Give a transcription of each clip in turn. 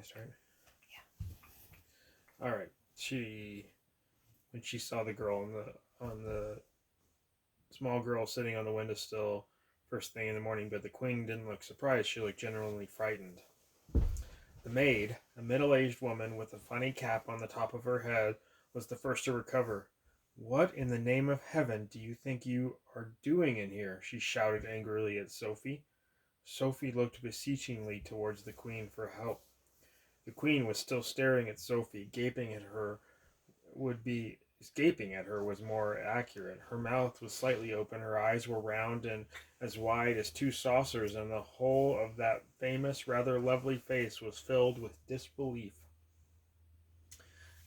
start? Yeah. All right. When she saw the girl on the small girl sitting on the windowsill first thing in the morning, but the queen didn't look surprised. She looked genuinely frightened. The maid, a middle-aged woman with a funny cap on the top of her head, was the first to recover. What in the name of heaven do you think you are doing in here? She shouted angrily at Sophie. Sophie looked beseechingly towards the queen for help. The queen was still staring at Sophie, would be gaping at her was more accurate. Her mouth was slightly open, her eyes were round and as wide as two saucers, and the whole of that famous, rather lovely face was filled with disbelief.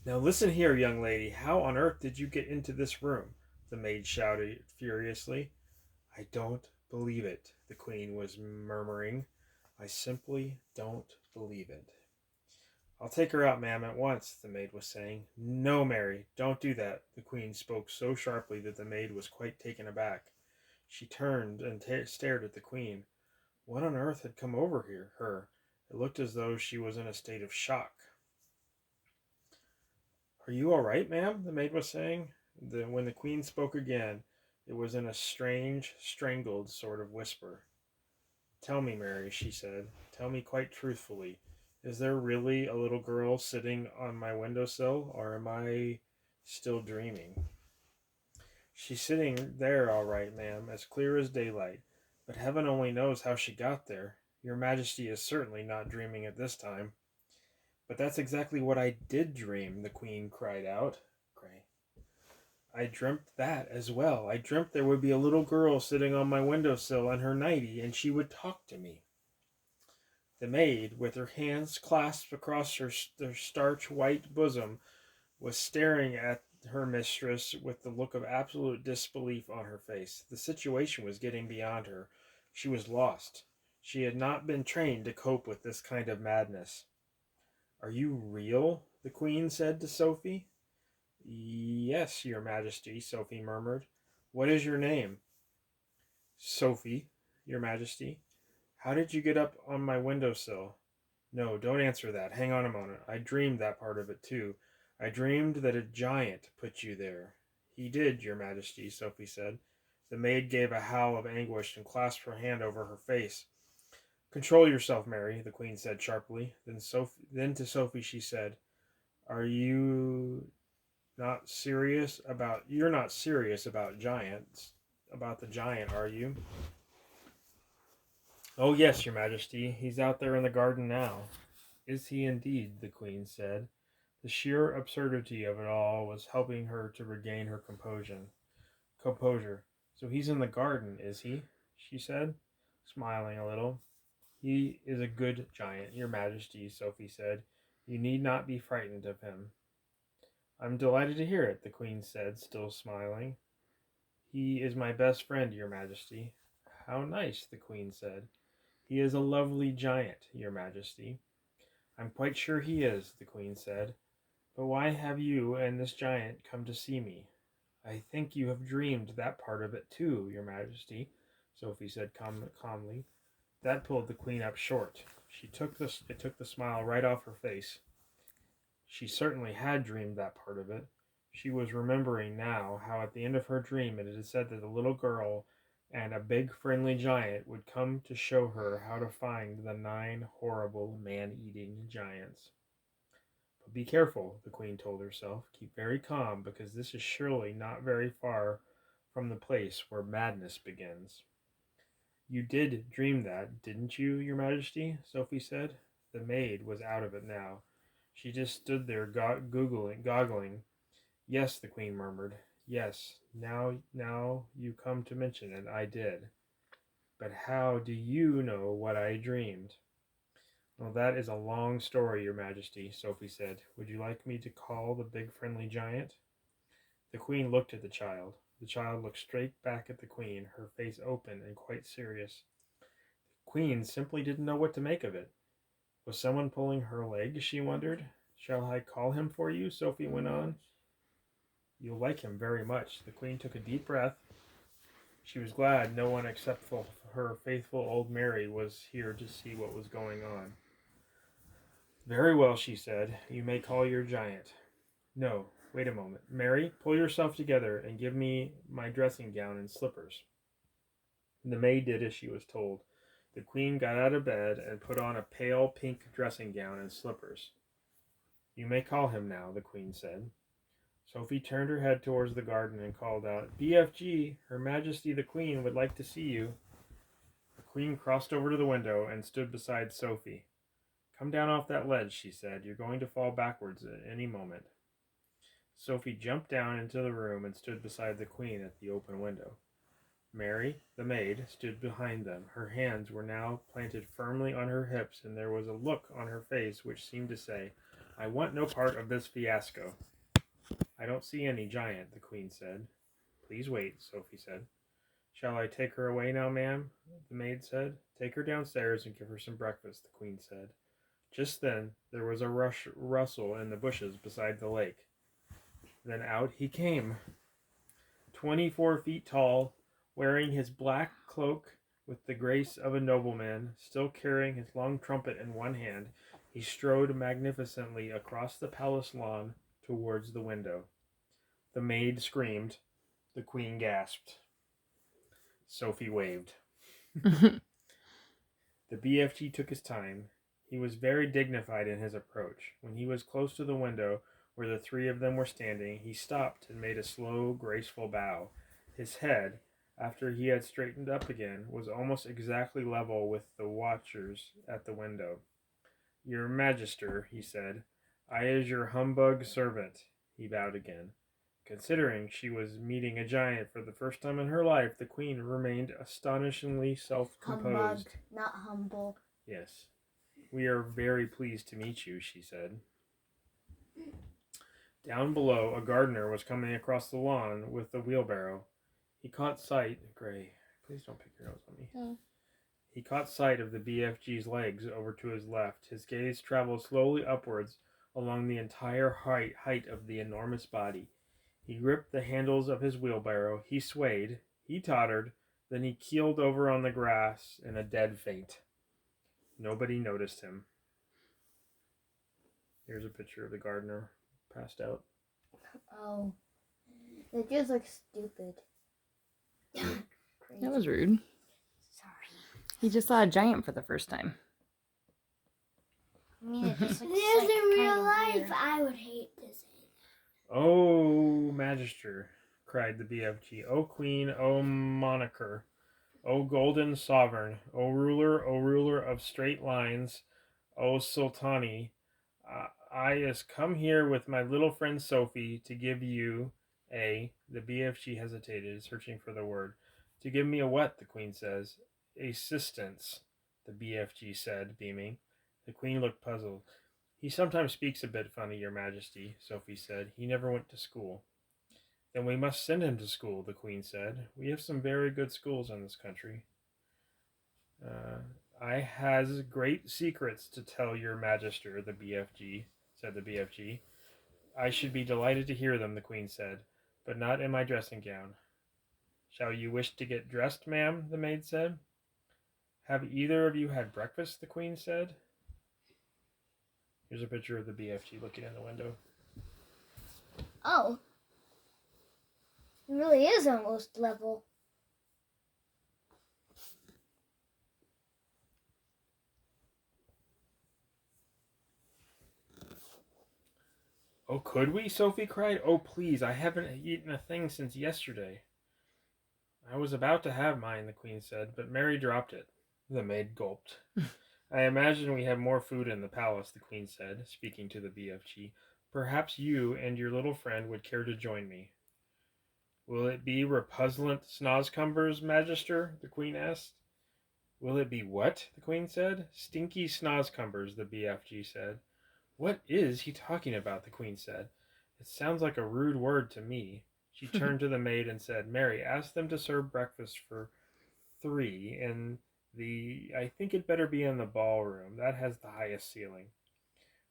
Now listen here, young lady. How on earth did you get into this room? The maid shouted furiously. I don't believe it, the queen was murmuring. I simply don't believe it. I'll take her out, ma'am, at once, the maid was saying. No, Mary, don't do that. The queen spoke so sharply that the maid was quite taken aback. She turned and stared at the queen. What on earth had come over her? It looked as though she was in a state of shock. Are you all right, ma'am? The maid was saying. When the queen spoke again, it was in a strange, strangled sort of whisper. Tell me, Mary, she said. Tell me quite truthfully. Is there really a little girl sitting on my windowsill, or am I still dreaming? She's sitting there all right, ma'am, as clear as daylight, but heaven only knows how she got there. Your Majesty is certainly not dreaming at this time. But that's exactly what I did dream, the Queen cried out. Gray. I dreamt that as well. I dreamt there would be a little girl sitting on my windowsill on her nightie, and she would talk to me. The maid, with her hands clasped across her starch white bosom, was staring at her mistress with the look of absolute disbelief on her face. The situation was getting beyond her. She was lost. She had not been trained to cope with this kind of madness. Are you real? The queen said to Sophie. Yes, your majesty, Sophie murmured. What is your name? Sophie, your majesty. How did you get up on my windowsill? No, don't answer that. Hang on a moment. I dreamed that part of it too. I dreamed that a giant put you there. He did, your majesty, Sophie said. The maid gave a howl of anguish and clasped her hand over her face. Control yourself, Mary, the queen said sharply. Then to Sophie she said, Are you you're not serious about the giant, are you? Oh yes, your majesty. He's out there in the garden now. Is he indeed? The queen said. The sheer absurdity of it all was helping her to regain her composure. So he's in the garden, is he? She said, smiling a little. He is a good giant, your majesty, Sophie said. You need not be frightened of him. I'm delighted to hear it, the queen said, still smiling. He is my best friend, your majesty. How nice, the queen said. He is a lovely giant, your majesty. I'm quite sure he is, the queen said. But why have you and this giant come to see me? I think you have dreamed that part of it too, your majesty, Sophie said calmly. That pulled the queen up short. It took the smile right off her face. She certainly had dreamed that part of it. She was remembering now how at the end of her dream it had said that a little girl and a big friendly giant would come to show her how to find the 9 horrible man-eating giants. But be careful, the queen told herself. Keep very calm, because this is surely not very far from the place where madness begins. You did dream that, didn't you, your majesty? Sophie said. The maid was out of it now. She just stood there goggling. Yes, the queen murmured. Yes, now you come to mention it, I did. But how do you know what I dreamed? Well, that is a long story, your majesty, Sophie said. Would you like me to call the big friendly giant? The queen looked at the child. The child looked straight back at the queen, her face open and quite serious. The queen simply didn't know what to make of it. Was someone pulling her leg, she wondered. Shall I call him for you? Sophie went on. You'll like him very much. The queen took a deep breath. She was glad no one except for her faithful old Mary was here to see what was going on. Very well, she said. You may call your giant. No, wait a moment. Mary, pull yourself together and give me my dressing gown and slippers. The maid did as she was told. The queen got out of bed and put on a pale pink dressing gown and slippers. You may call him now, the queen said. Sophie turned her head towards the garden and called out, BFG, Her Majesty the Queen would like to see you. The queen crossed over to the window and stood beside Sophie. Come down off that ledge, she said. You're going to fall backwards at any moment. Sophie jumped down into the room and stood beside the queen at the open window. Mary, the maid, stood behind them. Her hands were now planted firmly on her hips, and there was a look on her face which seemed to say, I want no part of this fiasco. I don't see any giant, the queen said. Please wait, Sophie said. Shall I take her away now, ma'am? The maid said. Take her downstairs and give her some breakfast, the queen said. Just then there was a rustle in the bushes beside the lake. Then out he came, 24 feet tall, wearing his black cloak with the grace of a nobleman, still carrying his long trumpet in one hand. He strode magnificently across the palace lawn towards the window. The maid screamed. The queen gasped. Sophie waved. The BFG took his time. He was very dignified in his approach. When he was close to the window where the three of them were standing, he stopped and made a slow, graceful bow. His head, after he had straightened up again, was almost exactly level with the watchers at the window. Your Magister, he said, I is your humbug servant. He bowed again. Considering she was meeting a giant for the first time in her life, the queen remained astonishingly self-composed. Humbug, not humble. Yes. We are very pleased to meet you, she said. Down below, a gardener was coming across the lawn with the wheelbarrow. He caught sight... Gray, please don't pick your nose on me. Oh. He caught sight of the BFG's legs over to his left. His gaze traveled slowly upwards along the entire height of the enormous body. He gripped the handles of his wheelbarrow. He swayed. He tottered. Then he keeled over on the grass in a dead faint. Nobody noticed him. Here's a picture of the gardener passed out. Oh. They just look stupid. That was rude. Sorry. He just saw a giant for the first time. I mean, it just looks This like in real kinda life, weird. I would hate to say Oh, Magister, cried the BFG. O Queen, O Moniker, O Golden Sovereign, O ruler of straight lines, O Sultani, I is come here with my little friend Sophie to give you the BFG hesitated, searching for the word. To give me a what, the Queen says. Assistance, the BFG said, beaming. The Queen looked puzzled. He sometimes speaks a bit funny, Your Majesty, Sophie said. He never went to school. Then we must send him to school, the Queen said. We have some very good schools in this country. I has great secrets to tell Your Magister, the BFG, said the BFG. I should be delighted to hear them, the Queen said, but not in my dressing gown. Shall you wish to get dressed, ma'am? The maid said. Have either of you had breakfast? The Queen said. Here's a picture of the BFG looking in the window. Oh. It really is almost level. Oh, could we? Sophie cried. Oh, please, I haven't eaten a thing since yesterday. I was about to have mine, the Queen said, but Mary dropped it. The maid gulped. I imagine we have more food in the palace, the Queen said, speaking to the BFG. Perhaps you and your little friend would care to join me. Will it be repuzzlant snozcumbers, Magister? The Queen asked. Will it be what? The Queen said. Stinky snozcumbers, the BFG said. What is he talking about? The Queen said. It sounds like a rude word to me. She turned to the maid and said, Mary, ask them to serve breakfast for 3 in I think it better be in the ballroom. That has the highest ceiling.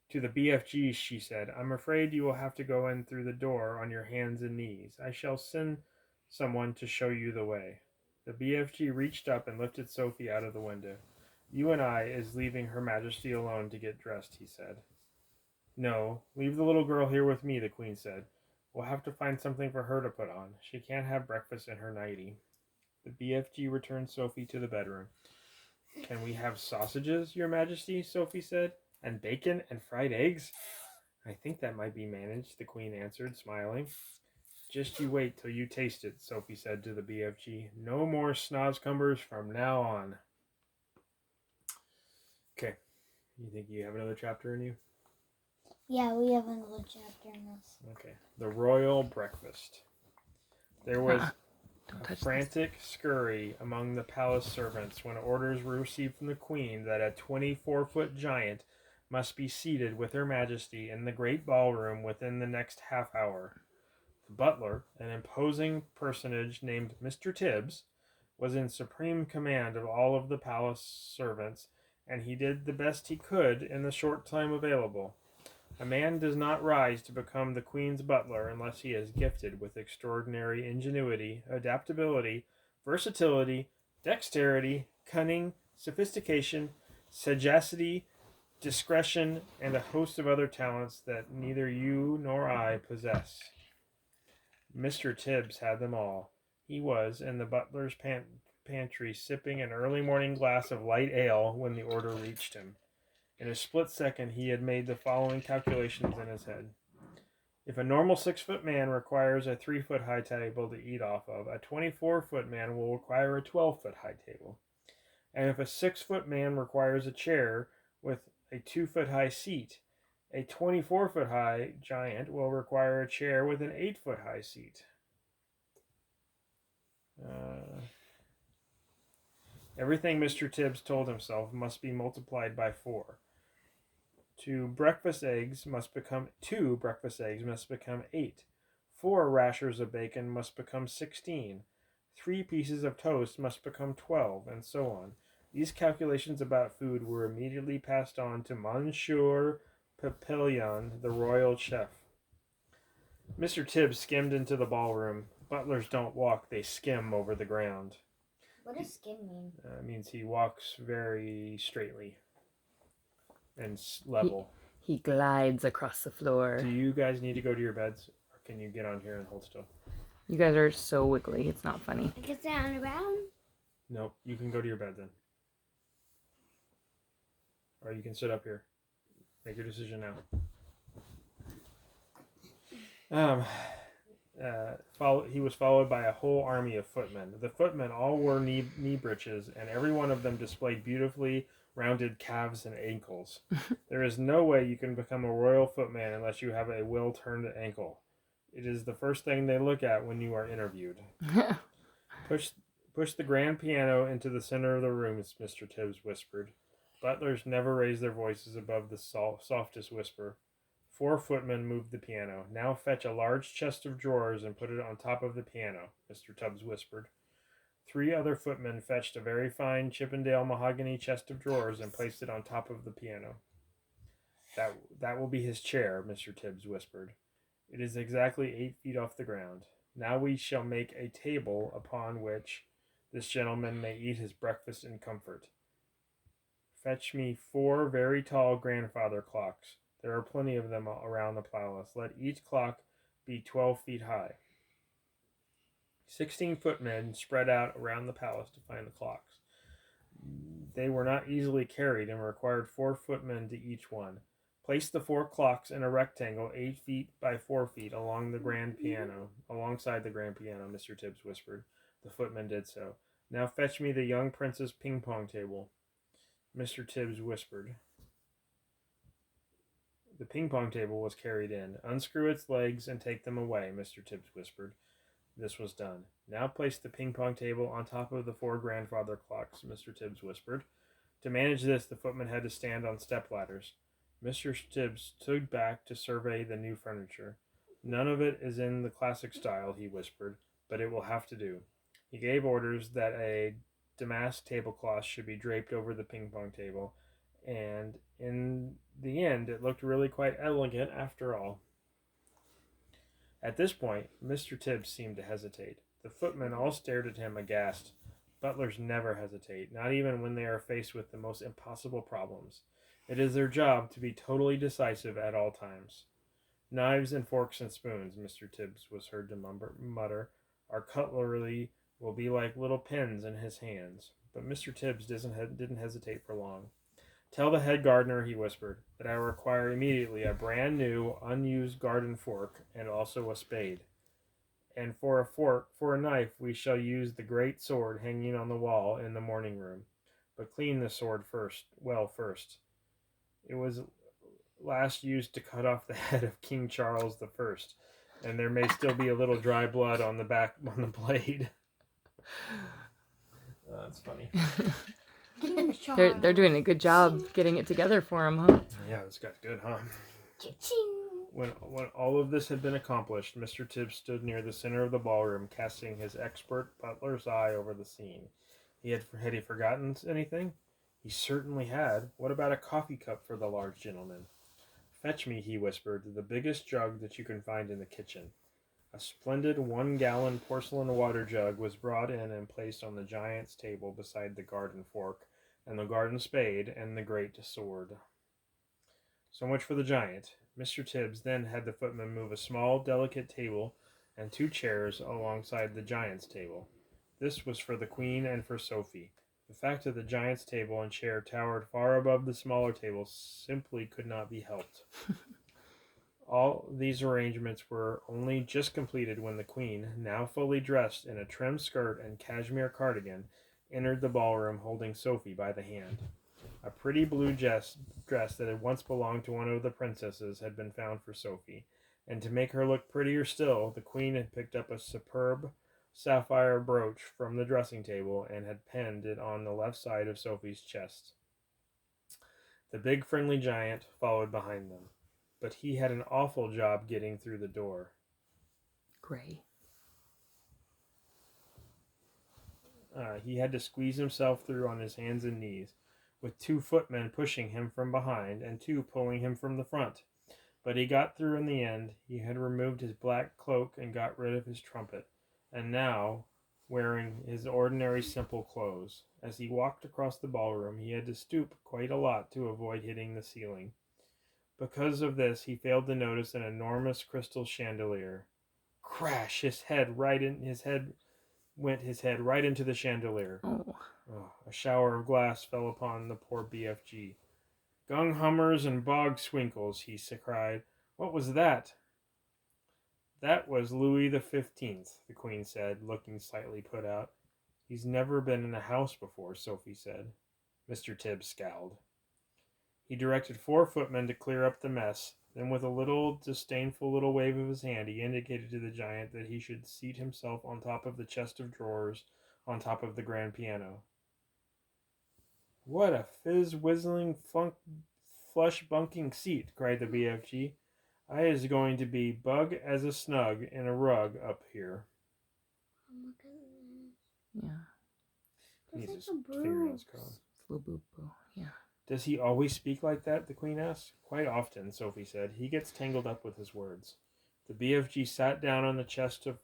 To the BFG, she said, I'm afraid you will have to go in through the door on your hands and knees. I shall send someone to show you the way. The BFG reached up and lifted Sophie out of the window. You and I is leaving Her Majesty alone to get dressed, he said. No, leave the little girl here with me, the Queen said. We'll have to find something for her to put on. She can't have breakfast in her nightie. The BFG returned Sophie to the bedroom. Can we have sausages, Your Majesty? Sophie said. And bacon and fried eggs? I think that might be managed, the Queen answered, smiling. Just you wait till you taste it, Sophie said to the BFG. No more snozcumbers from now on. Okay. You think you have another chapter in you? Yeah, we have another chapter in this. Okay. The Royal Breakfast. There was Don't a touch frantic scurry among the palace servants when orders were received from the Queen that a 24-foot giant must be seated with Her Majesty in the great ballroom within the next half hour. The butler, an imposing personage named Mr. Tibbs, was in supreme command of all of the palace servants, and he did the best he could in the short time available. A man does not rise to become the Queen's butler unless he is gifted with extraordinary ingenuity, adaptability, versatility, dexterity, cunning, sophistication, sagacity, discretion, and a host of other talents that neither you nor I possess. Mr. Tibbs had them all. He was in the butler's pantry sipping an early morning glass of light ale when the order reached him. In a split second, he had made the following calculations in his head. If a normal 6-foot man requires a 3-foot high table to eat off of, a 24-foot man will require a 12-foot high table. And if a 6-foot man requires a chair with a 2-foot high seat, a 24-foot high giant will require a chair with an 8-foot high seat. Everything Mr. Tibbs told himself must be multiplied by 4. 2 breakfast eggs must become 8. 4 rashers of bacon must become 16. 3 pieces of toast must become 12, and so on. These calculations about food were immediately passed on to Monsieur Papillon, the royal chef. Mr. Tibbs skimmed into the ballroom. Butlers don't walk, they skim over the ground. What does skim mean? It means he walks very straightly and level. He glides across the floor. Do you guys need to go to your beds, or can you get on here and hold still? You guys are so wiggly. It's not funny. I can stand around. Nope, you can go to your bed then. Or you can sit up here. Make your decision now. He was followed by a whole army of footmen. The footmen all wore knee breeches, and every one of them displayed beautifully rounded calves and ankles. There is no way you can become a royal footman unless you have a well-turned ankle. It is the first thing they look at when you are interviewed. Push the grand piano into the center of the room, Mr. Tibbs whispered. Butlers never raised their voices above the softest whisper. 4 footmen moved the piano. Now fetch a large chest of drawers and put it on top of the piano, Mr. Tibbs whispered. 3 other footmen fetched a very fine Chippendale mahogany chest of drawers and placed it on top of the piano. That will be his chair, Mr. Tibbs whispered. It is exactly 8 feet off the ground. Now we shall make a table upon which this gentleman may eat his breakfast in comfort. Fetch me 4 very tall grandfather clocks. There are plenty of them around the palace. Let each clock be 12 feet high. 16 footmen spread out around the palace to find the clocks. They were not easily carried and required 4 footmen to each one. Place the 4 clocks in a rectangle 8 feet by 4 feet alongside the grand piano, Mr. Tibbs whispered. The footmen did so. Now fetch me the young prince's ping-pong table, Mr. Tibbs whispered. The ping-pong table was carried in. Unscrew its legs and take them away, Mr. Tibbs whispered. This was done. Now place the ping-pong table on top of the 4 grandfather clocks, Mr. Tibbs whispered. To manage this, the footman had to stand on step-ladders. Mr. Tibbs stood back to survey the new furniture. None of it is in the classic style, he whispered, but it will have to do. He gave orders that a damask tablecloth should be draped over the ping-pong table, and in the end, it looked really quite elegant after all. At this point, Mr. Tibbs seemed to hesitate. The footmen all stared at him aghast. Butlers never hesitate, not even when they are faced with the most impossible problems. It is their job to be totally decisive at all times. Knives and forks and spoons, Mr. Tibbs was heard to mutter. Our cutlery will be like little pins in his hands. But Mr. Tibbs didn't hesitate for long. Tell the head gardener, he whispered, that I require immediately a brand new, unused garden fork and also a spade. And for a knife, we shall use the great sword hanging on the wall in the morning room. But clean the sword first. It was last used to cut off the head of King Charles I, and there may still be a little dry blood on the blade. That's funny. They're doing a good job getting it together for him, huh? Yeah, this guy's good, huh? When all of this had been accomplished, Mr. Tibbs stood near the center of the ballroom, casting his expert butler's eye over the scene. Had he forgotten anything? He certainly had. What about a coffee cup for the large gentleman? Fetch me, he whispered, the biggest jug that you can find in the kitchen. A splendid 1-gallon porcelain water jug was brought in and placed on the giant's table beside the garden fork and the garden spade and the great sword. So much for the giant. Mr. Tibbs then had the footman move a small, delicate table and 2 chairs alongside the giant's table. This was for the Queen and for Sophie. The fact that the giant's table and chair towered far above the smaller table simply could not be helped. All these arrangements were only just completed when the Queen, now fully dressed in a trim skirt and cashmere cardigan, entered the ballroom holding Sophie by the hand. A pretty blue dress that had once belonged to one of the princesses had been found for Sophie, and to make her look prettier still, the Queen had picked up a superb sapphire brooch from the dressing table and had pinned it on the left side of Sophie's chest. The big friendly giant followed behind them, but he had an awful job getting through the door. Gray. He had to squeeze himself through on his hands and knees, with 2 footmen pushing him from behind and 2 pulling him from the front. But he got through in the end. He had removed his black cloak and got rid of his trumpet, and now, wearing his ordinary simple clothes, as he walked across the ballroom, he had to stoop quite a lot to avoid hitting the ceiling. Because of this, he failed to notice an enormous crystal chandelier. Crash! His head went right into the chandelier. Oh. A shower of glass fell upon the poor BFG. Gung hummers and bog swinkles, he cried. What was that? That was Louis XV, the Queen said, looking slightly put out. He's never been in a house before, Sophie said. Mr. Tibbs scowled. He directed 4 footmen to clear up the mess. Then with a disdainful little wave of his hand, he indicated to the giant that he should seat himself on top of the chest of drawers on top of the grand piano. What a fizz-whizzling, flush-bunking seat, cried the BFG. I is going to be bug as a snug in a rug up here. Yeah. He's his fingernails curling. Flububu. Yeah. Does he always speak like that? The Queen asked. Quite often, Sophie said. He gets tangled up with his words. The BFG sat down on the chest of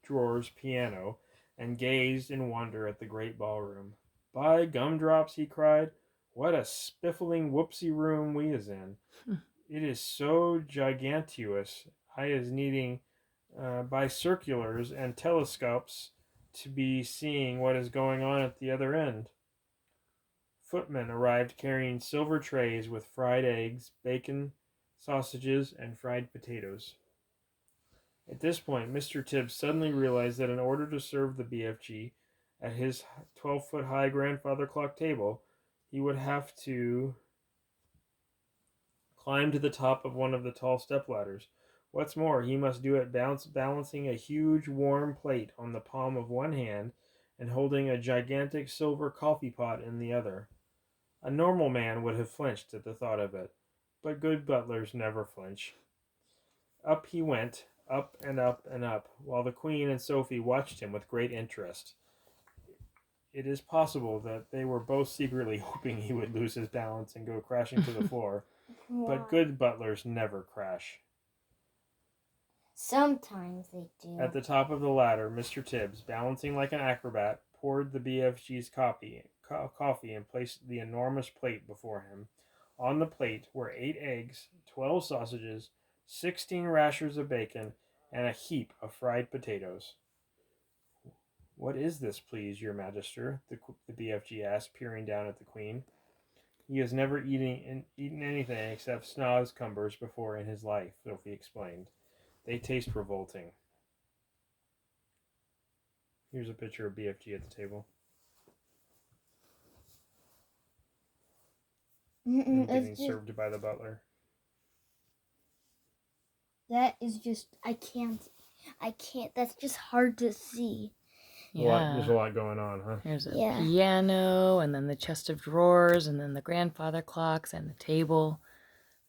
drawers piano and gazed in wonder at the great ballroom. By gumdrops, he cried. What a spiffling whoopsie room we is in. It is so gigantuous. I is needing bicirculars and telescopes to be seeing what is going on at the other end. Footmen arrived carrying silver trays with fried eggs, bacon, sausages, and fried potatoes. At this point, Mr. Tibbs suddenly realized that in order to serve the BFG at his 12-foot-high grandfather clock table, he would have to climb to the top of one of the tall stepladders. What's more, he must do it balancing a huge warm plate on the palm of one hand and holding a gigantic silver coffee pot in the other. A normal man would have flinched at the thought of it, but good butlers never flinch. Up he went, up and up and up, while the Queen and Sophie watched him with great interest. It is possible that they were both secretly hoping he would lose his balance and go crashing to the floor, but good butlers never crash. Sometimes they do. At the top of the ladder, Mr. Tibbs, balancing like an acrobat, poured the BFG's coffee and placed the enormous plate before him. On the plate were 8 eggs, 12 sausages, 16 rashers of bacon, and a heap of fried potatoes. "What is this, please, your Magister?" the BFG asked, peering down at the Queen. "He has never eaten anything except snozzcumbers before in his life," Sophie explained. "They taste revolting." Here's a picture of BFG at the table. And getting served by the butler. That is just, I can't, that's just hard to see. Yeah. There's a lot going on, huh? There's a piano, and then the chest of drawers, and then the grandfather clocks, and the table.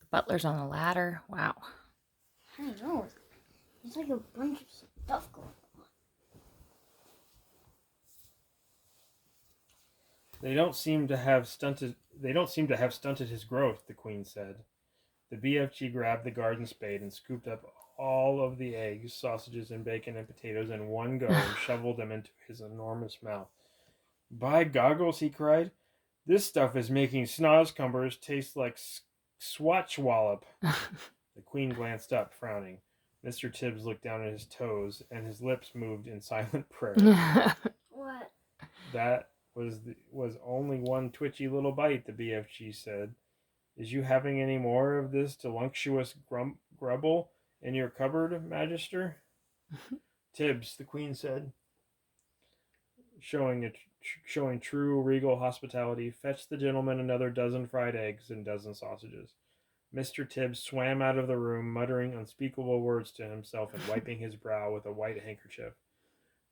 The butler's on a ladder. Wow. I know. There's like a bunch of stuff going on. They don't seem to have stunted his growth, the Queen said. The BFG grabbed the garden spade and scooped up all of the eggs, sausages, and bacon and potatoes in one go and shoveled them into his enormous mouth. "By goggles," he cried, "this stuff is making snozzcumbers taste like swatchwallop." The Queen glanced up, frowning. Mr. Tibbs looked down at his toes, and his lips moved in silent prayer. What? "That was only one twitchy little bite," the BFG said. "Is you having any more of this delunctuous grubble in your cupboard, Magister?" "Tibbs," the Queen said, showing true regal hospitality, "fetch the gentleman another dozen fried eggs and dozen sausages." Mr. Tibbs swam out of the room, muttering unspeakable words to himself and wiping his brow with a white handkerchief.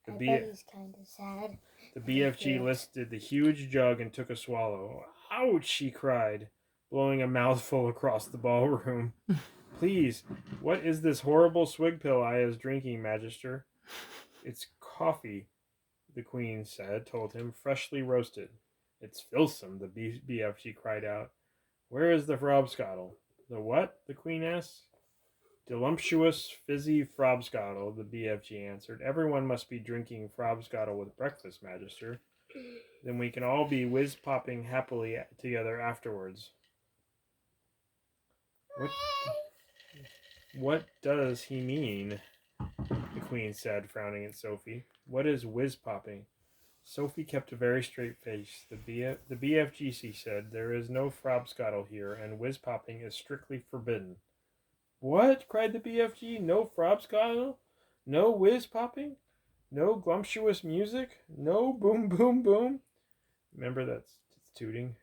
I bet he's kind of sad. The BFG lifted the huge jug and took a swallow. "Ouch!" he cried, blowing a mouthful across the ballroom. "Please, what is this horrible swig pill I is drinking, Magister?" "It's coffee," the Queen told him, "freshly roasted." "It's filsome," the BFG cried out. "Where is the frobscottle?" "The what?" the Queen asked. "Delumptuous, fizzy frobscottle," the BFG answered. "Everyone must be drinking frobscottle with breakfast, Magister. Then we can all be whiz-popping happily together afterwards." What does he mean?" the Queen said, frowning at Sophie. "What is whiz-popping?" Sophie kept a very straight face. The BFG said, "There is no frobscottle here, and whiz-popping is strictly forbidden." "What?" cried the BFG. "No frobscottle? No whiz-popping? No glumptuous music? No boom, boom, boom?" Remember, that's tooting.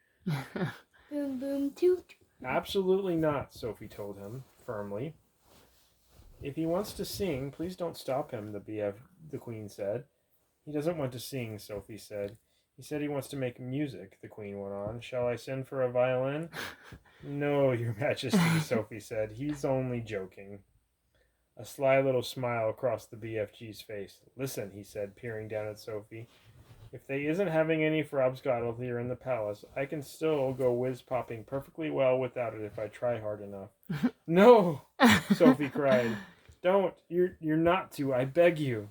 Boom, boom, toot. "Absolutely not," Sophie told him, firmly. "If he wants to sing, please don't stop him," the Queen said. "He doesn't want to sing," Sophie said. "He said he wants to make music," the Queen went on. "Shall I send for a violin?" "No, your Majesty," Sophie said. "He's only joking." A sly little smile crossed the BFG's face. "Listen," he said, peering down at Sophie. "If they isn't having any frobscottle here in the palace, I can still go whiz-popping perfectly well without it if I try hard enough." "No!" Sophie cried. "Don't! You're not to, I beg you."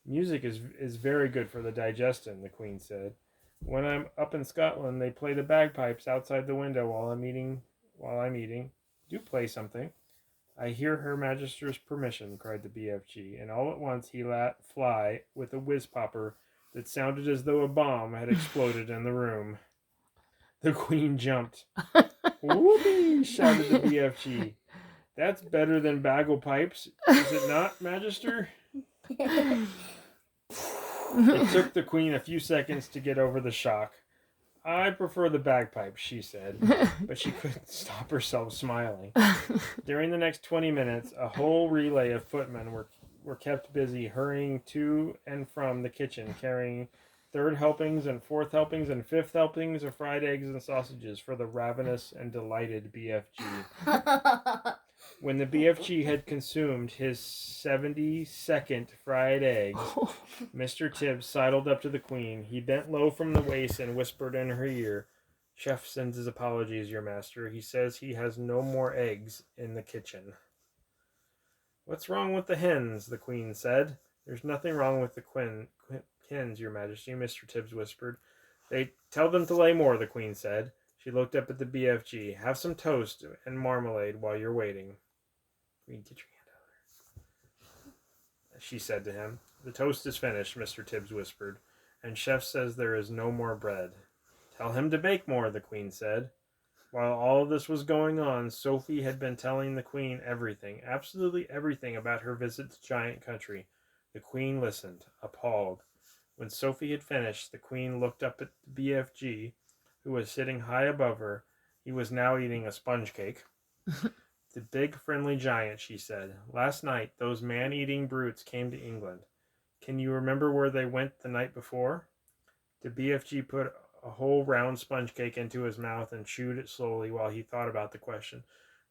"Music is very good for the digestion," the Queen said. "When I'm up in Scotland, they play the bagpipes outside the window while I'm eating. Do play something." "I hear Her Magister's permission," cried the BFG, and all at once he let fly with a whiz-popper that sounded as though a bomb had exploded in the room. The Queen jumped. "Whoopee!" shouted the BFG. "That's better than baglepipes, is it not, Magister?" It took the Queen a few seconds to get over the shock. "I prefer the bagpipes," she said, but she couldn't stop herself smiling. During the next 20 minutes, a whole relay of footmen were kept busy hurrying to and from the kitchen, carrying third helpings and fourth helpings and fifth helpings of fried eggs and sausages for the ravenous and delighted BFG. When the BFG had consumed his 72nd fried eggs, Mr. Tibbs sidled up to the Queen. He bent low from the waist and whispered in her ear, "Chef sends his apologies, your master. He says he has no more eggs in the kitchen." "What's wrong with the hens?" the Queen said. "There's nothing wrong with the tins, Your Majesty, Mr. Tibbs whispered. They tell them to lay more, the Queen said. She looked up at the BFG. Have some toast and marmalade while you're waiting. Queen, get your hand out there, she said to him. The toast is finished, Mr. Tibbs whispered, and Chef says there is no more bread. Tell him to bake more, the Queen said. While all this was going on, Sophie had been telling the Queen everything, absolutely everything about her visit to Giant Country. The Queen listened, appalled. When Sophie had finished, the Queen looked up at the BFG, who was sitting high above her. He was now eating a sponge cake. The big, friendly giant, she said. Last night, those man-eating brutes came to England. Can you remember where they went the night before? The BFG put a whole round sponge cake into his mouth and chewed it slowly while he thought about the question.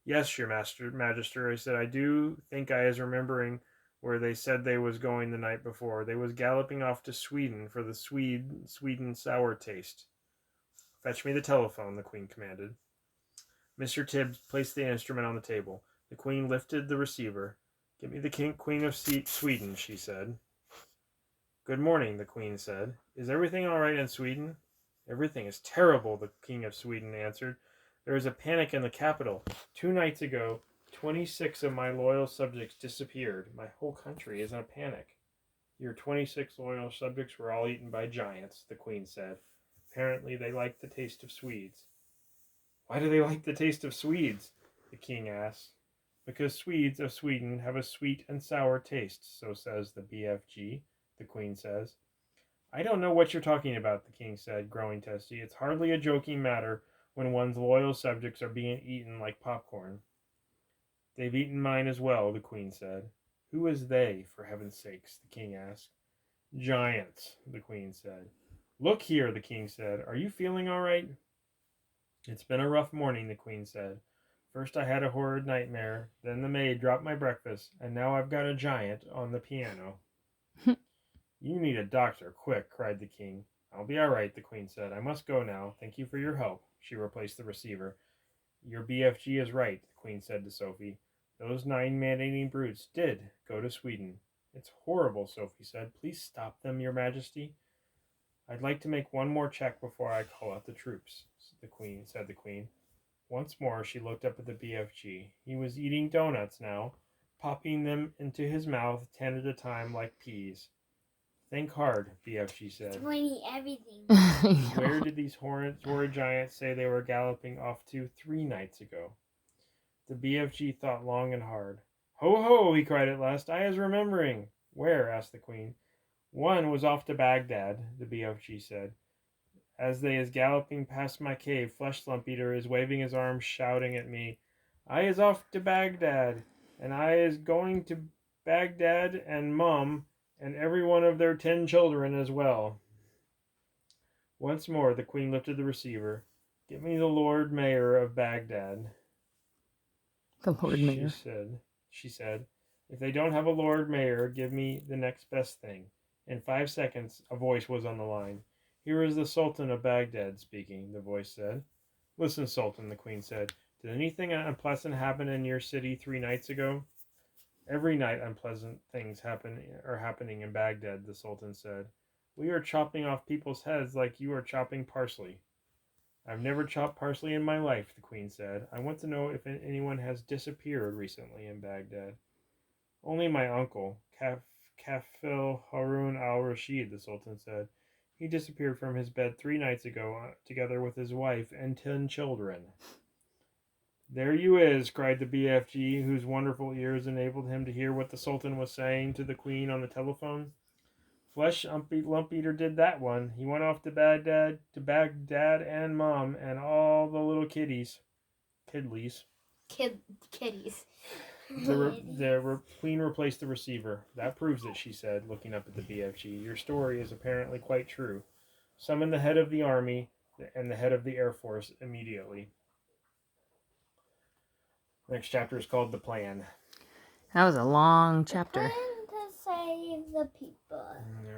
Yes, your Magister, I said, I do think I is remembering where they said they was going the night before. They was galloping off to Sweden for the Sweden sour taste. Fetch me the telephone, the Queen commanded. Mr. Tibbs placed the instrument on the table. The Queen lifted the receiver. Get me the Queen of Sweden, she said. Good morning, the Queen said. Is everything all right in Sweden? Everything is terrible, the King of Sweden answered. There is a panic in the capital. 2 nights ago, 26 of my loyal subjects disappeared. My whole country is in a panic. Your 26 loyal subjects were all eaten by giants, the Queen said. Apparently they liked the taste of Swedes. Why do they like the taste of Swedes? The King asked. Because Swedes of Sweden have a sweet and sour taste, so says the BFG, the Queen says. I don't know what you're talking about, the King said, growing testy. It's hardly a joking matter when one's loyal subjects are being eaten like popcorn. They've eaten mine as well, the Queen said. Who is they, for heaven's sakes? The King asked. Giants, the Queen said. Look here, the King said. Are you feeling all right? It's been a rough morning, the Queen said. First I had a horrid nightmare, then the maid dropped my breakfast, and now I've got a giant on the piano. You need a doctor, quick, cried the King. I'll be all right, the Queen said. I must go now. Thank you for your help. She replaced the receiver. Your BFG is right, the Queen said to Sophie. Those 9 man-eating brutes did go to Sweden. It's horrible, Sophie said. Please stop them, Your Majesty. I'd like to make one more check before I call out the troops, said the Queen. Once more she looked up at the BFG. He was eating donuts now, popping them into his mouth 10 at a time like peas. Think hard, BFG said. When he everything. Where did these horrid giants say they were galloping off to 3 nights ago? The BFG thought long and hard. Ho ho, he cried at last. I is remembering. Where? Asked the Queen. One was off to Baghdad, the BFG said. As they is galloping past my cave, Flesh Lump Eater is waving his arms, shouting at me, I is off to Baghdad, and I is going to Baghdad and Mum, and every one of their 10 children as well. Once more the Queen lifted the receiver. Get me the Lord Mayor of Baghdad. The Lord Mayor. She said, if they don't have a Lord Mayor, give me the next best thing. In 5 seconds, a voice was on the line. Here is the Sultan of Baghdad speaking, the voice said. Listen, Sultan, the Queen said. Did anything unpleasant happen in your city 3 nights ago? Every night unpleasant things are happening in Baghdad, the Sultan said. We are chopping off people's heads like you are chopping parsley. I've never chopped parsley in my life, the Queen said. I want to know if anyone has disappeared recently in Baghdad. Only my uncle, Kafil Harun al-Rashid, the Sultan said. He disappeared from his bed 3 nights ago, together with his wife and 10 children. There you is, cried the BFG, whose wonderful ears enabled him to hear what the Sultan was saying to the Queen on the telephone. Flesh Lump Eater did that one. He went off to Baghdad and Mom and all the little kiddies. Kitties. The Queen replaced the receiver. That proves it, she said, looking up at the BFG. Your story is apparently quite true. Summon the head of the army and the head of the Air Force immediately. Next chapter is called The Plan. That was a long chapter. Plan to save the people. All right.